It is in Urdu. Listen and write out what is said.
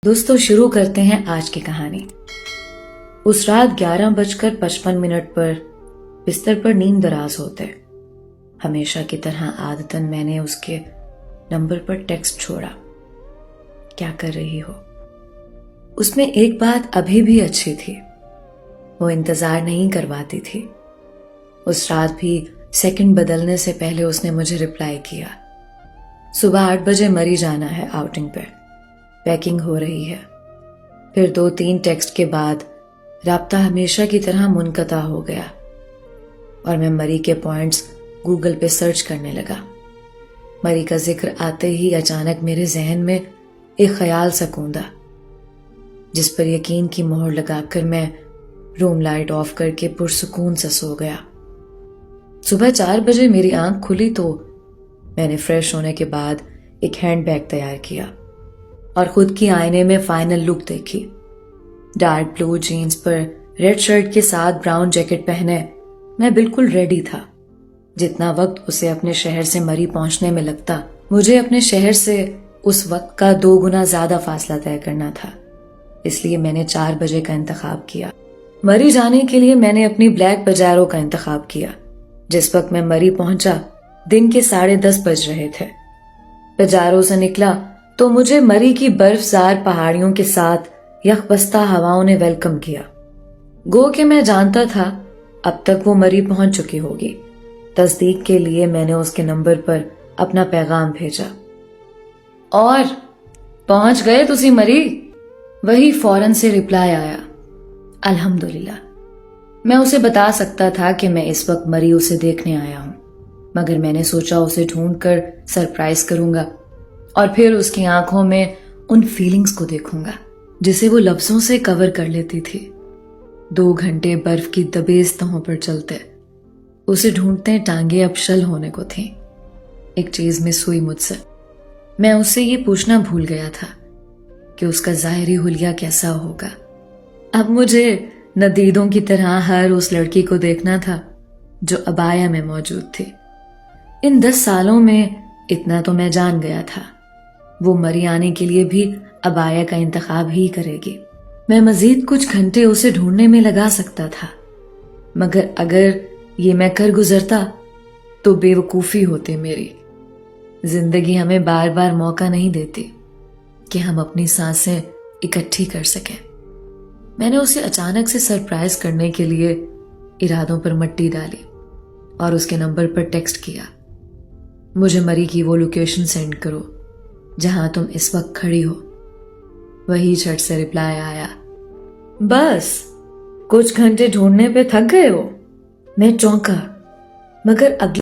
دوستو شروع کرتے ہیں آج کی کہانی۔ اس رات 11:55 پر بستر پر نیند دراز ہوتے ہمیشہ کی طرح عادتاً میں نے اس کے نمبر پر ٹیکسٹ چھوڑا، کیا کر رہی ہو؟ اس میں ایک بات ابھی بھی اچھی تھی، وہ انتظار نہیں کرواتی تھی۔ اس رات بھی سیکنڈ بدلنے سے پہلے اس نے مجھے رپلائی کیا، صبح 8 بجے مری جانا ہے آؤٹنگ پہ، پیکنگ ہو رہی ہے۔ پھر 2-3 ٹیکسٹ کے بعد رابطہ ہمیشہ کی طرح منقطع ہو گیا اور میں مری کے پوائنٹس گوگل پہ سرچ کرنے لگا۔ مری کا ذکر آتے ہی اچانک میرے ذہن میں ایک خیال سا کوندا، جس پر یقین کی مہر لگا کر میں روم لائٹ آف کر کے پرسکون سے سو گیا۔ صبح 4 بجے میری آنکھ کھلی تو میں نے فریش ہونے کے بعد ایک ہینڈ بیگ تیار کیا اور خود کی آئینے میں فائنل لک دیکھی۔ ڈارک بلو جینز پر ریڈ شرٹ کے ساتھ براؤن جیکٹ پہنے میں بالکل ریڈی تھا۔ جتنا وقت اسے اپنے شہر سے مری پہنچنے میں لگتا، مجھے اپنے شہر سے اس وقت کا 2 گنا زیادہ فاصلہ طے کرنا تھا، اس لیے میں نے 4 بجے کا انتخاب کیا۔ مری جانے کے لیے میں نے اپنی بلیک پجیرو کا انتخاب کیا۔ جس وقت میں مری پہنچا دن کے 10:30 بج رہے تھے۔ پجیرو سے نکلا تو مجھے مری کی برف زار پہاڑیوں کے ساتھ یخبستہ ہواؤں نے ویلکم کیا۔ گو کہ میں جانتا تھا اب تک وہ مری پہنچ چکی ہوگی۔ تصدیق کے لیے میں نے اس کے نمبر پر اپنا پیغام بھیجا، اور پہنچ گئے تسی مری؟ وہی فوراً سے رپلائی آیا، الحمدللہ۔ میں اسے بتا سکتا تھا کہ میں اس وقت مری اسے دیکھنے آیا ہوں، مگر میں نے سوچا اسے ڈھونڈ کر سرپرائز کروں گا اور پھر اس کی آنکھوں میں ان فیلنگز کو دیکھوں گا جسے وہ لفظوں سے کور کر لیتی تھی۔ 2 گھنٹے برف کی دبیز تہوں پر چلتے، اسے ڈھونڈتے ٹانگیں اب شل ہونے کو تھیں۔ ایک چیز مس ہوئی مجھ سے، میں اس سے یہ پوچھنا بھول گیا تھا کہ اس کا ظاہری حلیہ کیسا ہوگا۔ اب مجھے ندیدوں کی طرح ہر اس لڑکی کو دیکھنا تھا جو ابایا میں موجود تھی۔ ان 10 سالوں میں اتنا تو میں جان گیا تھا، وہ مری آنے کے لیے بھی ابایا کا انتخاب ہی کرے گی۔ میں مزید کچھ گھنٹے اسے ڈھونڈنے میں لگا سکتا تھا، مگر اگر یہ میں کر گزرتا تو بے وقوفی ہوتی میری۔ زندگی ہمیں بار بار موقع نہیں دیتی کہ ہم اپنی سانسیں اکٹھی کر سکیں۔ میں نے اسے اچانک سے سرپرائز کرنے کے لیے ارادوں پر مٹی ڈالی اور اس کے نمبر پر ٹیکسٹ کیا، مجھے مری کی وہ لوکیشن سینڈ کرو جہاں تم اس وقت کھڑی ہو۔ وہی جھٹ سے رپلائی آیا، بس کچھ گھنٹے ڈھونڈنے پہ تھک گئے ہو؟ میں چونکا، مگر اگلی